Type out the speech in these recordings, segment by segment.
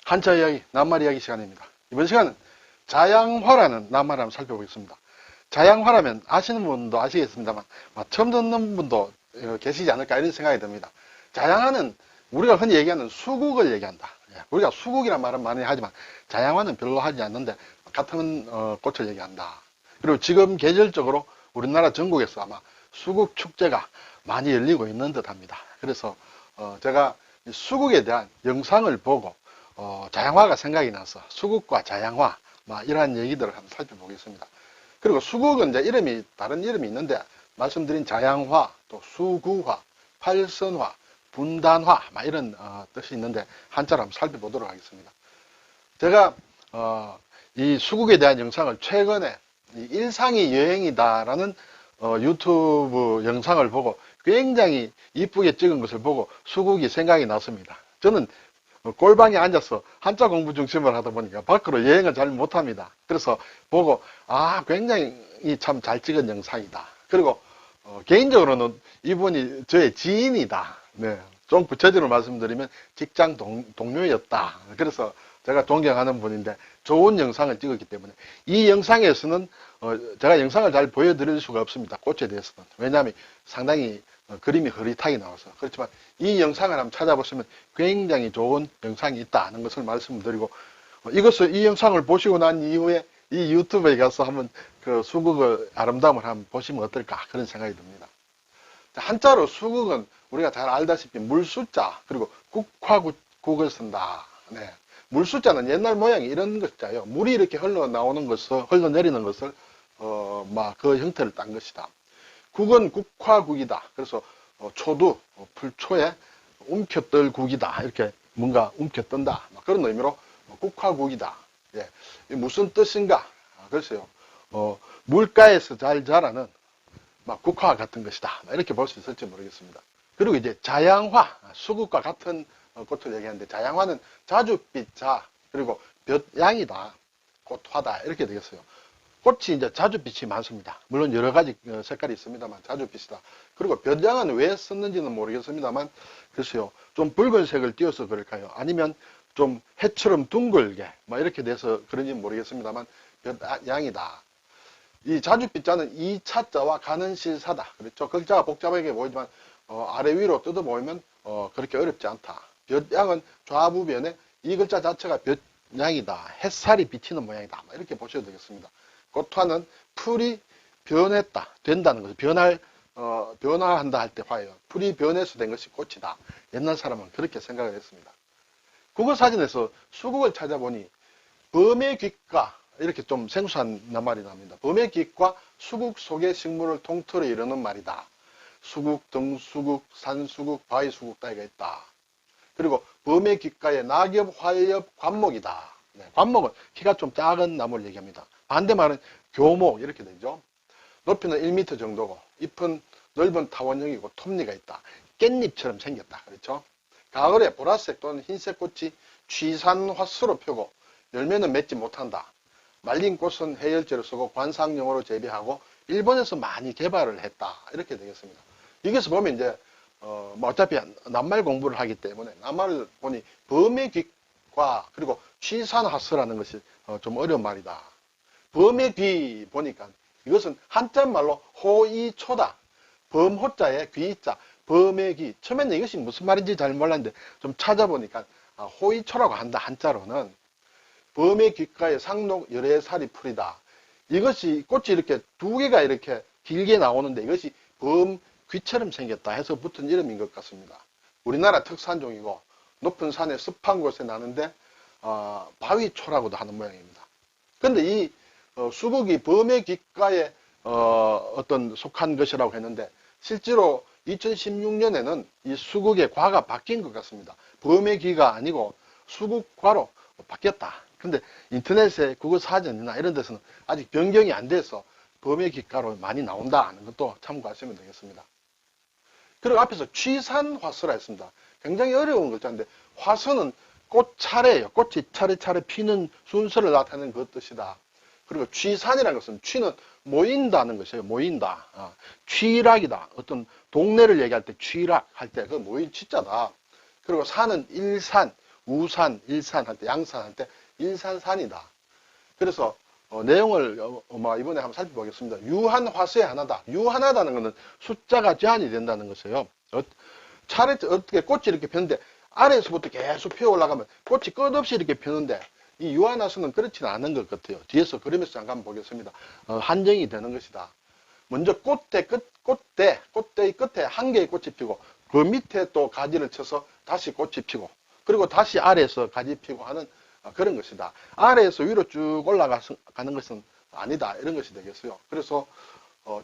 한자 이야기, 낱말 이야기 시간입니다. 이번 시간은 자양화라는 낱말을 한번 살펴보겠습니다. 자양화라면 아시는 분도 아시겠습니다만 처음 듣는 분도 계시지 않을까 이런 생각이 듭니다. 자양화는 우리가 흔히 얘기하는 수국을 얘기한다. 우리가 수국이란 말은 많이 하지만 자양화는 별로 하지 않는데 같은 꽃을 얘기한다. 그리고 지금 계절적으로 우리나라 전국에서 아마 수국 축제가 많이 열리고 있는 듯 합니다. 그래서 제가 수국에 대한 영상을 보고 자양화가 생각이 나서 수국과 자양화 이러한 얘기들을 한번 살펴보겠습니다. 그리고 수국은 이제 다른 이름이 있는데 말씀드린 자양화, 또 수구화, 팔선화, 분단화 이런 뜻이 있는데 한자로 한번 살펴보도록 하겠습니다. 제가 이 수국에 대한 영상을 최근에 일상이 여행이다라는 유튜브 영상을 보고 굉장히 이쁘게 찍은 것을 보고 수국이 생각이 났습니다. 저는 골방에 앉아서 한자 공부 중심으로 하다 보니까 밖으로 여행을 잘 못합니다. 그래서 보고 굉장히 참 잘 찍은 영상이다. 그리고 개인적으로는 이분이 저의 지인이다. 네, 좀 구체적으로 말씀드리면 직장 동료였다. 그래서 제가 존경하는 분인데 좋은 영상을 찍었기 때문에 이 영상에서는 제가 영상을 잘 보여드릴 수가 없습니다. 꽃에 대해서는. 왜냐하면 상당히 그림이 흐릿하게 나와서. 그렇지만 이 영상을 한번 찾아보시면 굉장히 좋은 영상이 있다는 것을 말씀드리고 이 영상을 보시고 난 이후에 이 유튜브에 가서 한번 그 수국의 아름다움을 한번 보시면 어떨까 그런 생각이 듭니다. 한자로 수국은 우리가 잘 알다시피 물수자 그리고 국화국을 쓴다. 네. 물수자는 옛날 모양이 이런 것자예요. 물이 이렇게 흘러내리는 것을 그 형태를 딴 것이다. 국은 국화국이다. 그래서 초두, 풀초에 움켜뜰 국이다. 이렇게 뭔가 움켜뜬다. 그런 의미로 국화국이다. 예. 무슨 뜻인가? 글쎄요. 물가에서 잘 자라는 국화 같은 것이다. 이렇게 볼 수 있을지 모르겠습니다. 그리고 이제 자양화, 수국과 같은 꽃을 얘기하는데 자양화는 자줏빛 자, 그리고 볕양이다. 꽃화다. 이렇게 되겠어요. 꽃이 이제 자줏빛이 많습니다. 물론 여러 가지 색깔이 있습니다만 자줏빛이다. 그리고 볕양은 왜 썼는지는 모르겠습니다만 글쎄요. 좀 붉은색을 띄어서 그럴까요? 아니면 좀 해처럼 둥글게 이렇게 돼서 그런지는 모르겠습니다만 볕양이다. 이 자줏빛자는 이 차자와 가는 실사다. 그렇죠? 글자가 복잡하게 보이지만 아래 위로 뜯어 보이면 그렇게 어렵지 않다. 볕양은 좌부변에 이 글자 자체가 볕양이다. 햇살이 비치는 모양이다. 이렇게 보셔도 되겠습니다. 꽃화는 풀이 변했다. 된다는 것을 변화한다 할 때 화예요. 풀이 변해서 된 것이 꽃이다. 옛날 사람은 그렇게 생각을 했습니다. 국어사전에서 수국을 찾아보니 범의 귓가 이렇게 좀 생소한 낱말이 나옵니다. 범의 귓과 수국 속의 식물을 통틀어 이르는 말이다. 수국, 등수국, 산수국, 바위수국 따위가 있다. 그리고 범의 귓가에 낙엽, 활엽, 관목이다. 네, 관목은 키가 좀 작은 나무를 얘기합니다. 반대말은 교목 이렇게 되죠. 높이는 1m 정도고 잎은 넓은 타원형이고 톱니가 있다. 깻잎처럼 생겼다. 그렇죠? 가을에 보라색 또는 흰색 꽃이 취산화수로 펴고 열매는 맺지 못한다. 말린 꽃은 해열제로 쓰고 관상용으로 재배하고 일본에서 많이 개발을 했다. 이렇게 되겠습니다. 여기서 보면 이제 어차피 낱말 공부를 하기 때문에 낱말을 보니 범의 귓과 그리고 취산화수라는 것이 좀 어려운 말이다. 범의 귀 보니까 이것은 한자말로 호이초다. 범호자에 귀자, 범의 귀. 처음에는 이것이 무슨 말인지 잘 몰랐는데 좀 찾아보니까 호이초라고 한다. 한자로는 범의 귓가에 상록 열애살이 풀이다. 이것이 꽃이 이렇게 두 개가 이렇게 길게 나오는데 이것이 범 귀처럼 생겼다 해서 붙은 이름인 것 같습니다. 우리나라 특산종이고 높은 산에 습한 곳에 나는데 바위초라고도 하는 모양입니다. 그런데 이 수국이 범의 귓가에 어떤 속한 것이라고 했는데 실제로 2016년에는 이 수국의 과가 바뀐 것 같습니다. 범의 귀가 아니고 수국과로 바뀌었다. 근데 인터넷에 국어사전이나 이런 데서는 아직 변경이 안 돼서 범의 귓가로 많이 나온다는 것도 참고하시면 되겠습니다. 그리고 앞에서 취산화수라 했습니다. 굉장히 어려운 글자인데 화수는 꽃차례예요. 꽃이 차례차례 피는 순서를 나타내는 그 뜻이다. 그리고 취산이라는 것은 취는 모인다는 것이에요. 모인다. 취락이다. 어떤 동네를 얘기할 때 취락 할 때 그 모인 취자다. 그리고 산은 일산, 우산, 일산 할 때, 양산 할 때 일산산이다. 그래서 내용을 이번에 한번 살펴보겠습니다. 유한화수의 하나다. 유한하다는 것은 숫자가 제한이 된다는 것이에요. 차례 어떻게 꽃이 이렇게 폈는데 아래에서부터 계속 피어 올라가면 꽃이 끝없이 이렇게 피는데 이 유한화수는 그렇지는 않은 것 같아요. 뒤에서 그림에서 잠깐 보겠습니다. 한정이 되는 것이다. 먼저 꽃대의 끝에 한 개의 꽃이 피고 그 밑에 또 가지를 쳐서 다시 꽃이 피고 그리고 다시 아래에서 가지 피고 하는 그런 것이다. 아래에서 위로 쭉 올라가는 것은 아니다. 이런 것이 되겠어요. 그래서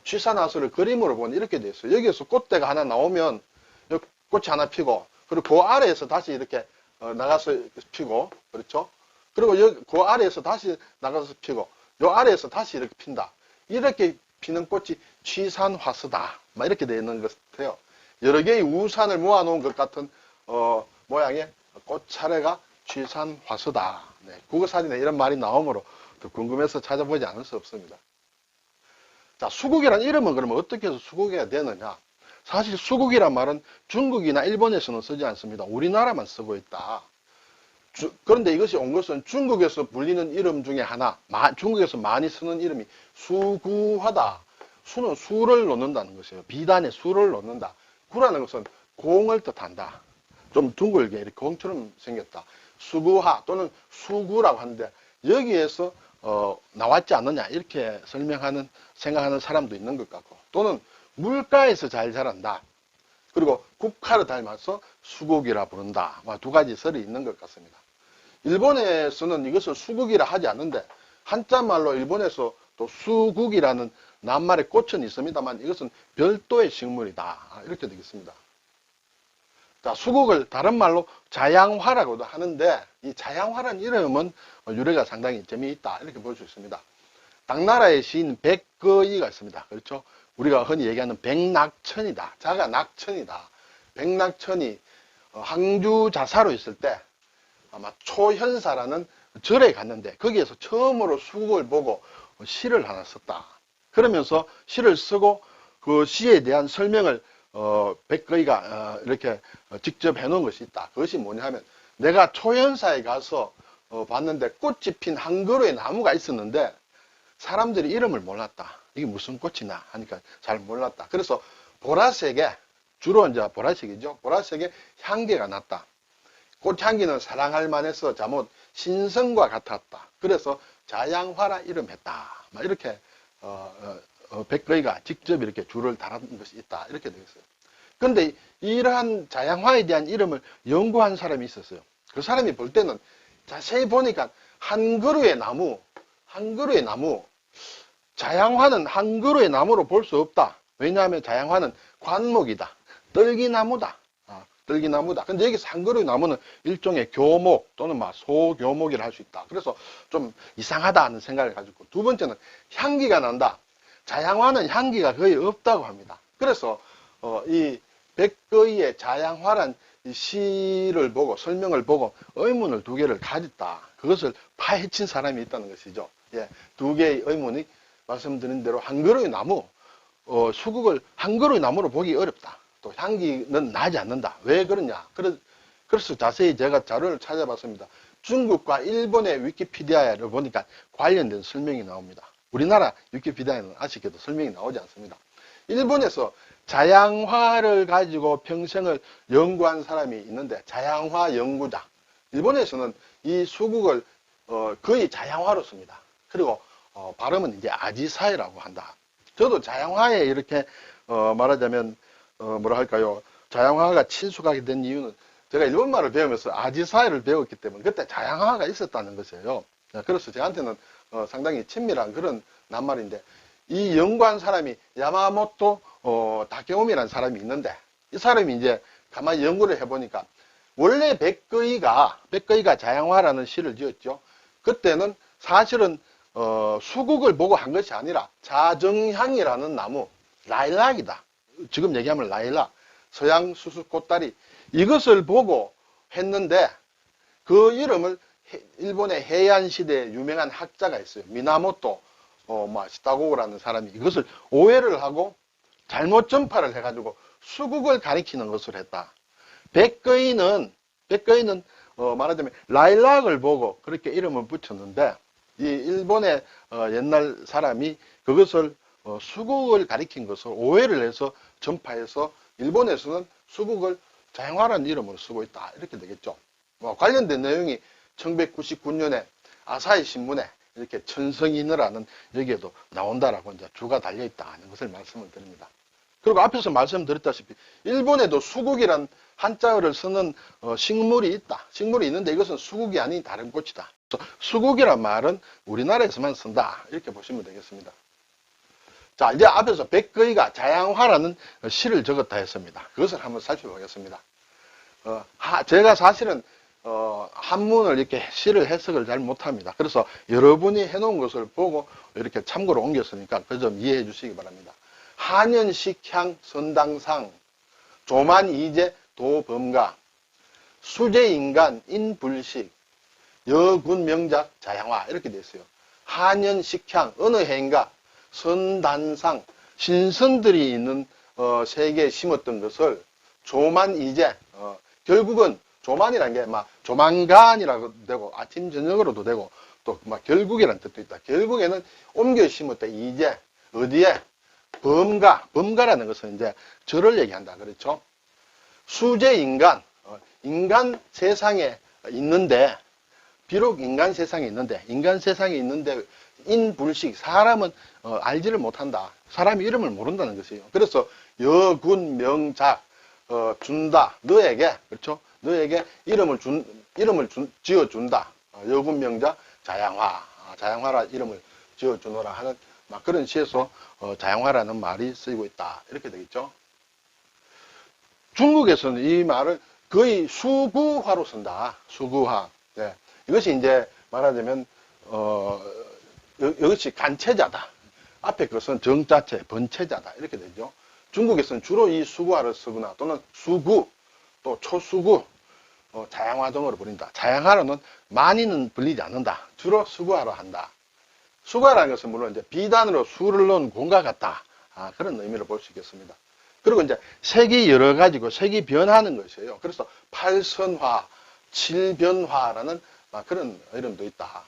취사나수를 그림으로 보면 이렇게 되어 있어요. 여기에서 꽃대가 하나 나오면 여기 꽃이 하나 피고 그리고 그 아래에서 다시 이렇게 나가서 피고 그렇죠. 그리고 여기 그 아래에서 다시 나가서 피고 요 아래에서 다시 이렇게 핀다. 이렇게 피는 꽃이 취산화수다. 막 이렇게 되어 있는 것 같아요. 여러 개의 우산을 모아놓은 것 같은 모양의 꽃 차례가 취산화수다. 네, 국어사전에 이런 말이 나오므로 더 궁금해서 찾아보지 않을 수 없습니다. 자, 수국이란 이름은 그러면 어떻게 해서 수국이가 되느냐? 사실 수국이란 말은 중국이나 일본에서는 쓰지 않습니다. 우리나라만 쓰고 있다. 그런데 이것이 온 것은 중국에서 불리는 이름 중에 하나, 중국에서 많이 쓰는 이름이 수구하다. 수는 수를 놓는다는 것이에요. 비단에 수를 놓는다. 구라는 것은 공을 뜻한다. 좀 둥글게 이렇게 공처럼 생겼다. 수구하 또는 수구라고 하는데 여기에서 나왔지 않느냐 이렇게 생각하는 사람도 있는 것 같고 또는 물가에서 잘 자란다. 그리고 국화를 닮아서 수국이라 부른다. 두 가지 설이 있는 것 같습니다. 일본에서는 이것을 수국이라 하지 않는데 한자말로 일본에서 또 수국이라는 낱말의 꽃은 있습니다만 이것은 별도의 식물이다. 이렇게 되겠습니다. 자, 수국을 다른 말로 자양화라고도 하는데 이 자양화라는 이름은 유래가 상당히 재미있다. 이렇게 볼 수 있습니다. 당나라의 시인 백거이가 있습니다. 그렇죠? 우리가 흔히 얘기하는 백낙천이다. 자가 낙천이다. 백낙천이 항주 자사로 있을 때 아마 초현사라는 절에 갔는데 거기에서 처음으로 수국을 보고 시를 하나 썼다. 그러면서 시를 쓰고 그 시에 대한 설명을 백거이가 이렇게 직접 해놓은 것이 있다. 그것이 뭐냐 하면 내가 초현사에 가서 봤는데 꽃이 핀 한 그루의 나무가 있었는데 사람들이 이름을 몰랐다. 이게 무슨 꽃이나 하니까 잘 몰랐다. 그래서 보라색에 주로 이제 보라색이죠. 보라색에 향기가 났다. 꽃향기는 사랑할 만해서 잠옷 신성과 같았다. 그래서 자양화라 이름했다. 막 이렇게 백거이가 직접 이렇게 줄을 달았던 것이 있다. 이렇게 되어 있어요. 그런데 이러한 자양화에 대한 이름을 연구한 사람이 있었어요. 그 사람이 볼 때는 자세히 보니까 한 그루의 나무, 자양화는 한 그루의 나무로 볼 수 없다. 왜냐하면 자양화는 관목이다. 떨기나무다. 떨기나무다. 근데 여기서 한 그루의 나무는 일종의 교목 또는 소교목이라 할 수 있다. 그래서 좀 이상하다 하는 생각을 가지고 두 번째는 향기가 난다. 자양화는 향기가 거의 없다고 합니다. 그래서 이 백거이의 자양화란 이 시를 보고 설명을 보고 의문을 두 개를 가졌다. 그것을 파헤친 사람이 있다는 것이죠. 예, 두 개의 의문이 말씀드린 대로 한 그루의 나무, 수국을 한 그루의 나무로 보기 어렵다. 또 향기는 나지 않는다. 왜 그러냐? 그래서 자세히 제가 자료를 찾아봤습니다. 중국과 일본의 위키피디아를 보니까 관련된 설명이 나옵니다. 우리나라 위키피디아에는 아쉽게도 설명이 나오지 않습니다. 일본에서 자양화를 가지고 평생을 연구한 사람이 있는데 자양화 연구자. 일본에서는 이 수국을 거의 자양화로 씁니다. 그리고 발음은 이제 아지사이라고 한다. 저도 자양화에 이렇게 말하자면 자양화가 친숙하게 된 이유는 제가 일본말을 배우면서 아지사이를 배웠기 때문에 그때 자양화가 있었다는 것이에요. 그래서 저한테는 상당히 친밀한 그런 낱말인데 이 연구한 사람이 야마모토 다케오미라는 사람이 있는데 이 사람이 이제 가만히 연구를 해보니까 원래 백거이가 자양화라는 시를 지었죠. 그때는 사실은 수국을 보고 한 것이 아니라 자정향이라는 나무, 라일락이다. 지금 얘기하면 라일락, 서양 수수꽃다리 이것을 보고 했는데 그 이름을 일본의 해안시대에 유명한 학자가 있어요. 미나모토 시타고라는 사람이 이것을 오해를 하고 잘못 전파를 해가지고 수국을 가리키는 것을 했다. 백거이는 말하자면 라일락을 보고 그렇게 이름을 붙였는데, 이 일본의 옛날 사람이 그것을 수국을 가리킨 것을 오해를 해서 전파해서 일본에서는 수국을 자양화라는 이름으로 쓰고 있다, 이렇게 되겠죠. 관련된 내용이 1999년에 아사히 신문에 이렇게 천성인어라는 여기에도 나온다라고 이제 주가 달려 있다는 것을 말씀을 드립니다. 그리고 앞에서 말씀드렸다시피 일본에도 수국이란 한자어를 쓰는 식물이 있다. 식물이 있는데 이것은 수국이 아닌 다른 꽃이다. 수국이란 말은 우리나라에서만 쓴다, 이렇게 보시면 되겠습니다. 자, 이제 앞에서 백거이가 자양화라는 시를 적었다 했습니다. 그것을 한번 살펴보겠습니다. 제가 사실은 한문을 이렇게 시를 해석을 잘 못합니다. 그래서 여러분이 해놓은 것을 보고 이렇게 참고로 옮겼으니까 그 점 이해해 주시기 바랍니다. 한연식향 선당상 조만이제 도범가 수제인간 인불식 여군명작 자양화, 이렇게 되어 있어요. 한연식향, 어느 해인가, 선단상, 신선들이 있는 세계에 심었던 것을 조만이제, 결국은 조만이라는 게 막 조만간이라고 되고 아침 저녁으로도 되고 또 막 결국이라는 뜻도 있다. 결국에는 옮겨 심었다. 이제 어디에? 범가라는 것은 이제 저를 얘기한다, 그렇죠? 수제인간, 인간 세상에 있는데, 비록 인간 세상에 있는데 인불식, 사람은 알지를 못한다. 사람의 이름을 모른다는 것이에요. 그래서 여군명작, 준다, 너에게, 그렇죠? 너에게 이름을 지어준다. 여군명작 자양화, 자양화라 이름을 지어주노라 하는 막 그런 시에서 자양화라는 말이 쓰이고 있다, 이렇게 되겠죠. 중국에서는 이 말을 거의 수구화로 쓴다. 수구화. 네. 이것이 이제 말하자면 이것이 간체자다. 앞에 것은 정자체, 번체자다, 이렇게 되죠. 중국에서는 주로 이 수구화를 쓰거나 또는 수구, 또 초수구, 자양화 등으로 부른다. 자양화로는 많이는 불리지 않는다. 주로 수구화로 한다. 수구화라는 것은 물론 이제 비단으로 수를 넣은 공과 같다. 그런 의미로 볼 수 있겠습니다. 그리고 이제 색이 여러 가지고 색이 변하는 것이에요. 그래서 팔선화, 칠변화라는 그런 이름도 있다.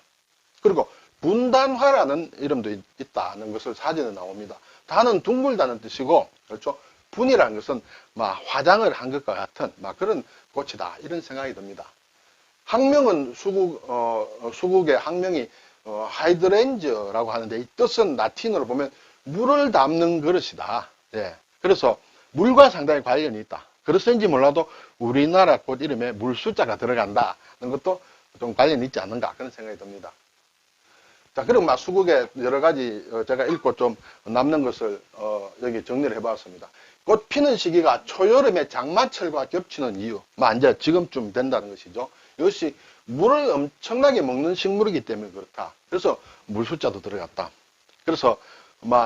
그리고 분단화라는 이름도 있다는 것을 사전에 나옵니다. 단은 둥글다는 뜻이고, 그렇죠? 분이라는 것은 화장을 한 것과 같은 그런 꽃이다, 이런 생각이 듭니다. 학명은 수국의 학명이 하이드렌저라고 하는데, 이 뜻은 라틴어로 보면 물을 담는 그릇이다. 예. 그래서 물과 상당히 관련이 있다. 그래서인지 몰라도 우리나라 꽃 이름에 물 숫자가 들어간다는 것도 좀 관련이 있지 않는가, 그런 생각이 듭니다. 자, 그리고 수국의 여러 가지 제가 읽고 좀 남는 것을 여기 정리를 해봤습니다. 꽃 피는 시기가 초여름에 장마철과 겹치는 이유, 이제 지금쯤 된다는 것이죠. 이것이 물을 엄청나게 먹는 식물이기 때문에 그렇다. 그래서 물 숫자도 들어갔다. 그래서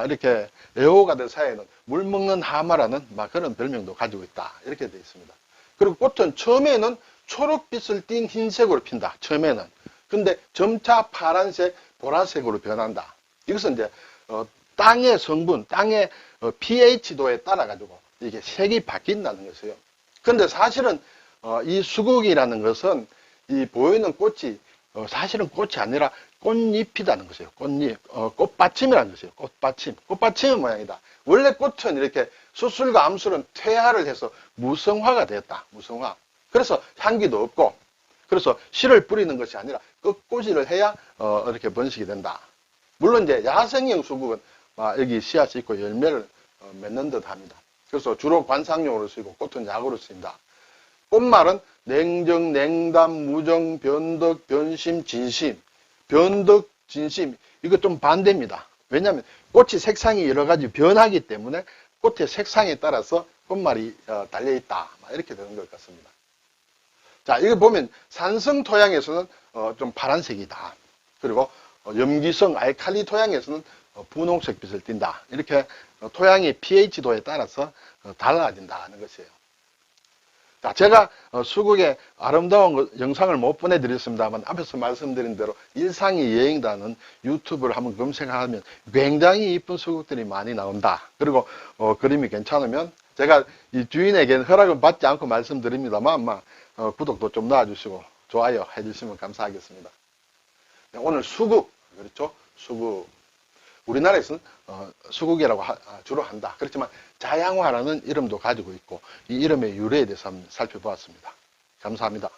이렇게 애호가들 사이에는 물 먹는 하마라는 그런 별명도 가지고 있다, 이렇게 되어 있습니다. 그리고 꽃은 처음에는 초록빛을 띤 흰색으로 핀다. 처음에는. 근데 점차 파란색, 보라색으로 변한다. 이것은 이제 땅의 성분, 땅의 pH도에 따라 가지고 이게 색이 바뀐다는 것이에요. 근데 사실은 이 수국이라는 것은 이 보이는 꽃이 사실은 꽃이 아니라 꽃잎이라는 것이에요. 꽃잎, 꽃받침이라는 것이에요. 꽃받침. 꽃받침의 모양이다. 원래 꽃은 이렇게 수술과 암술은 퇴화를 해서 무성화가 되었다. 무성화. 그래서 향기도 없고, 그래서 씨를 뿌리는 것이 아니라 끝꽂이를 해야 이렇게 번식이 된다. 물론 이제 야생형 수국은 여기 씨앗이 있고 열매를 맺는 듯 합니다. 그래서 주로 관상용으로 쓰이고 꽃은 약으로 쓰인다. 꽃말은 냉정, 냉담, 무정, 변덕, 변심, 진심. 변덕, 진심, 이거 좀 반대입니다. 왜냐하면 꽃이 색상이 여러 가지 변하기 때문에 꽃의 색상에 따라서 꽃말이 달려있다, 이렇게 되는 것 같습니다. 자, 이거 보면 산성 토양에서는 좀 파란색이다. 그리고 염기성 알칼리 토양에서는 분홍색 빛을 띈다. 이렇게 토양의 pH도에 따라서 달라진다는 것이에요. 자, 제가 수국의 아름다운 영상을 못 보내드렸습니다만 앞에서 말씀드린 대로 일상이 여행다는 유튜브를 한번 검색하면 굉장히 이쁜 수국들이 많이 나온다. 그리고 그림이 괜찮으면 제가 이 주인에게는 허락을 받지 않고 말씀드립니다만 구독도 좀 넣어주시고 좋아요 해주시면 감사하겠습니다. 네, 오늘 수국, 그렇죠? 수국. 우리나라에서는 수국이라고 주로 한다. 그렇지만 자양화라는 이름도 가지고 있고 이 이름의 유래에 대해서 한번 살펴보았습니다. 감사합니다.